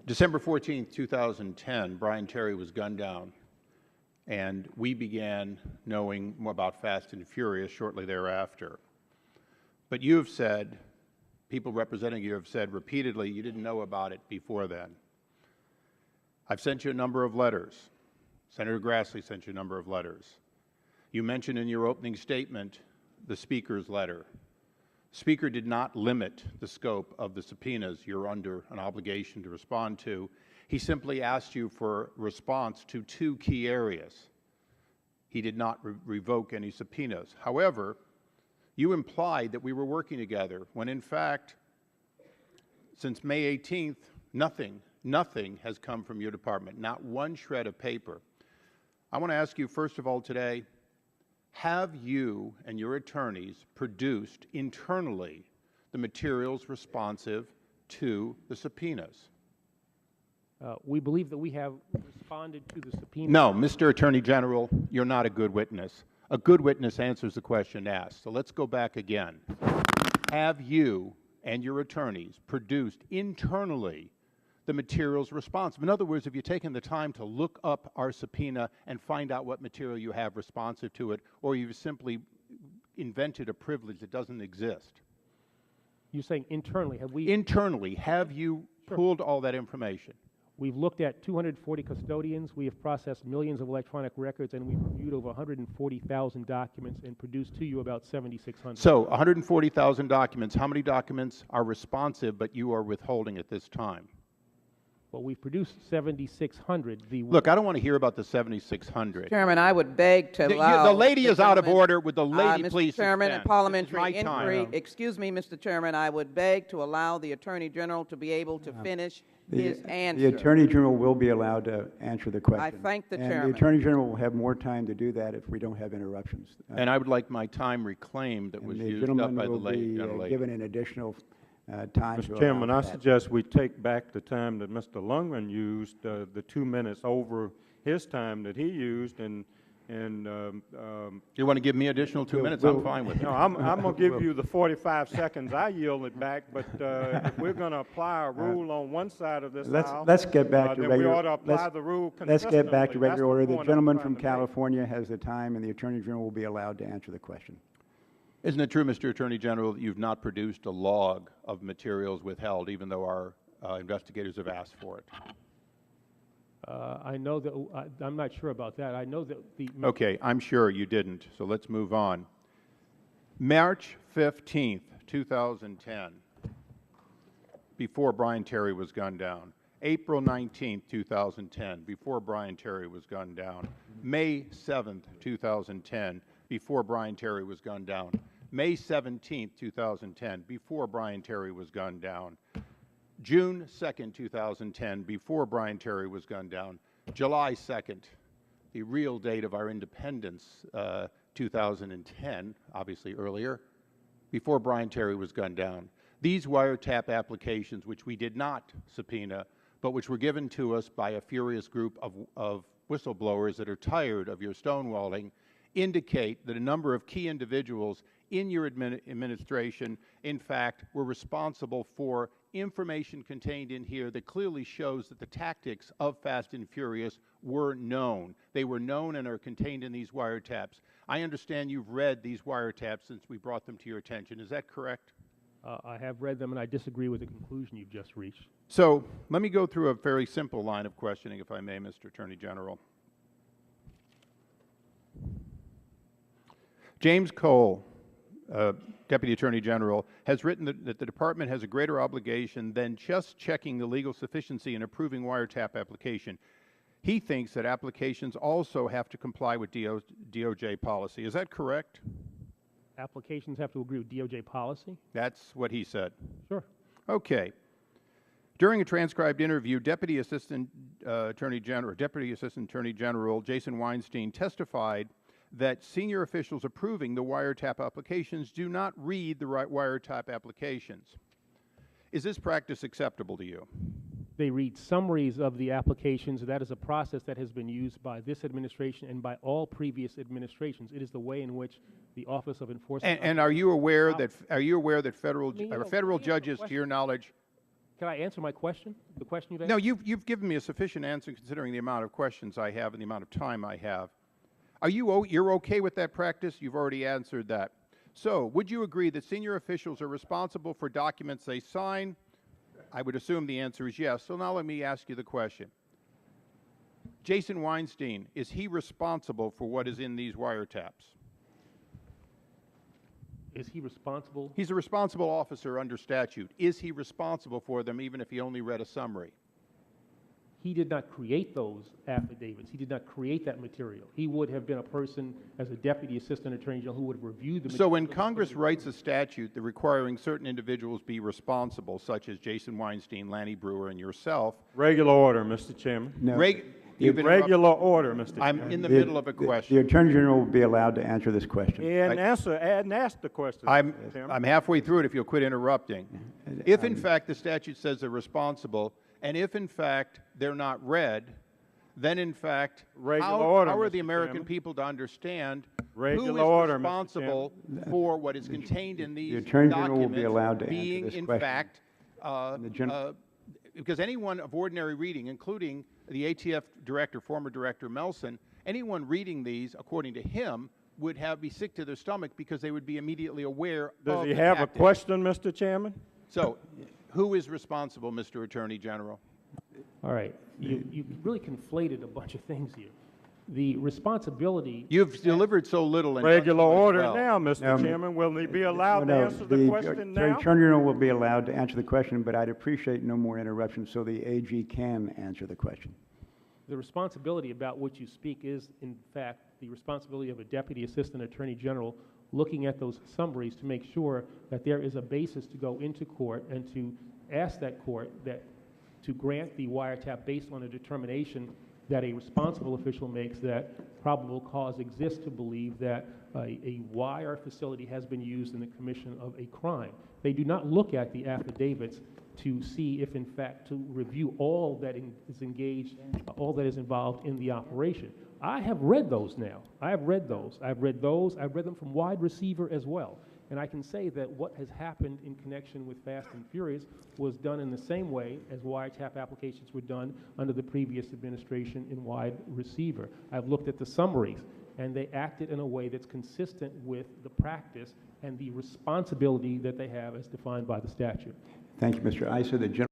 December 14th, 2010, Brian Terry was gunned down, and we began knowing more about Fast and Furious shortly thereafter. But you have said, people representing you have said repeatedly, you didn't know about it before then. I've sent you a number of letters. Senator Grassley sent you a number of letters. You mentioned in your opening statement the Speaker's letter. The Speaker did not limit the scope of the subpoenas you're under an obligation to respond to. He simply asked you for response to two key areas. He did not revoke any subpoenas. However, you implied that we were working together, when in fact, since May 18th, nothing has come from your department, not one shred of paper. I want to ask you, first of all, today, have you and your attorneys produced internally the materials responsive to the subpoenas? We believe that we have responded to the subpoena. No, Mr. Attorney General, you're not a good witness. A good witness answers the question asked. So let's go back again. Have you and your attorneys produced internally the materials responsive? In other words, have you taken the time to look up our subpoena and find out what material you have responsive to it, or you've simply invented a privilege that doesn't exist? You're saying internally. Have we? Internally, have you pulled all that information? We've looked at 240 custodians. We have processed millions of electronic records, and we've reviewed over 140,000 documents and produced to you about 7,600. So 140,000 documents. How many documents are responsive but you are withholding at this time? Well, we've produced 7,600. Look, I don't want to hear about the 7,600. Chairman, I would beg to allow... The lady is out of order. Would the lady please Mr. Chairman, suspend? a parliamentary This is my inquiry. time. Excuse me, Mr. Chairman, I would beg to allow the Attorney General to be able to finish his answer. The Attorney General will be allowed to answer the question. I thank the and Chairman. The Attorney General will have more time to do that if we don't have interruptions. And I would like my time reclaimed that was used up by the lady. The gentleman will be given an additional time. Mr. Chairman, I suggest we take back the time that Mr. Lundgren used, the 2 minutes over his time that he used, and you want to give me additional 2 minutes? I'm fine with it. no, I'm going to give you the 45 seconds I yielded back, but if we're going to apply a rule on one side of this aisle, let's get back to then regular. we ought to apply the rule Let's consistently. get back to regular order. The point I'm gentleman trying from to make. California has the time, and the Attorney General will be allowed to answer the question. Isn't it true, Mr. Attorney General, that you've not produced a log of materials withheld, even though our investigators have asked for it? I know that, I'm not sure about that. I know that the... Okay, I'm sure you didn't, so let's move on. March 15th, 2010, before Brian Terry was gunned down. April 19th, 2010, before Brian Terry was gunned down. May 7th, 2010, before Brian Terry was gunned down. May 17th, 2010, before Brian Terry was gunned down. June 2nd, 2010, before Brian Terry was gunned down. July 2nd, the real date of our independence, 2010, obviously earlier, before Brian Terry was gunned down. These wiretap applications, which we did not subpoena, but which were given to us by a furious group of whistleblowers that are tired of your stonewalling, indicate that a number of key individuals in your administration, in fact, were responsible for information contained in here that clearly shows that the tactics of Fast and Furious were known. They were known and are contained in these wiretaps. I understand you've read these wiretaps since we brought them to your attention. Is that correct? I have read them, and I disagree with the conclusion you've just reached. So let me go through a very simple line of questioning, if I may, Mr. Attorney General. James Cole, Deputy Attorney General, has written that the Department has a greater obligation than just checking the legal sufficiency and approving wiretap application. He thinks that applications also have to comply with DOJ policy. Is that correct? Applications have to agree with DOJ policy? That's what he said. Sure. Okay. During a transcribed interview, Deputy Assistant Attorney General Jason Weinstein testified that senior officials approving the wiretap applications do not read the wiretap applications. Is this practice acceptable to you? They read summaries of the applications. That is a process that has been used by this administration and by all previous administrations. It is the way in which the Office of Enforcement... And are you aware that federal judges, to your knowledge, Can I answer my question? The question you've asked? No, you've given me a sufficient answer considering the amount of questions I have and the amount of time I have. You're okay with that practice? You've already answered that. So, would you agree that senior officials are responsible for documents they sign? I would assume the answer is yes. So now let me ask you the question. Jason Weinstein, is he responsible for what is in these wiretaps? Is he responsible? He's a responsible officer under statute. Is he responsible for them even if he only read a summary? He did not create those affidavits. He did not create that material. He would have been a person, as a deputy assistant attorney general, who would have reviewed the material. So when Congress writes a statute that requiring certain individuals be responsible, such as Jason Weinstein, Lanny Brewer, and yourself— Regular order, Mr. Chairman. No. You've interrupted. Regular order, Mr. Chairman. I'm in the middle of a question. The Attorney General will be allowed to answer this question. And ask the question, I'm Mr. Chairman. halfway through it if you'll quit interrupting. If in fact the statute says they're responsible, and if in fact they're not read, then in fact, how are the American people to understand who is responsible for what is contained in these The Attorney General will documents be allowed to answer being this in question. fact, because anyone of ordinary reading, including the ATF director, former director Melson, anyone reading these, according to him, would be sick to their stomach because they would be immediately aware of Does he the have a tactics. question, Mr. Chairman? So, who is responsible, Mr. Attorney General? All right. You really conflated a bunch of things here. The responsibility— You've delivered so little and Regular done so much order well. now, Mr. Chairman. Will he be allowed to answer the question The now? Attorney General will be allowed to answer the question, but I'd appreciate no more interruptions so the AG can answer the question. the responsibility about which you speak is, in fact, the responsibility of a deputy assistant attorney general looking at those summaries to make sure that there is a basis to go into court and to ask that court to grant the wiretap based on a determination that a responsible official makes that probable cause exists to believe that a wire facility has been used in the commission of a crime. They do not look at the affidavits to see if, in fact, to review all that is engaged, all that is involved in the operation. I have read those now. I have read those. I've read those. I've read them from wide receiver as well. And I can say that what has happened in connection with Fast and Furious was done in the same way as wiretap applications were done under the previous administration in wide receiver. I've looked at the summaries, and they acted in a way that's consistent with the practice and the responsibility that they have as defined by the statute. Thank you, Mr. Issa. The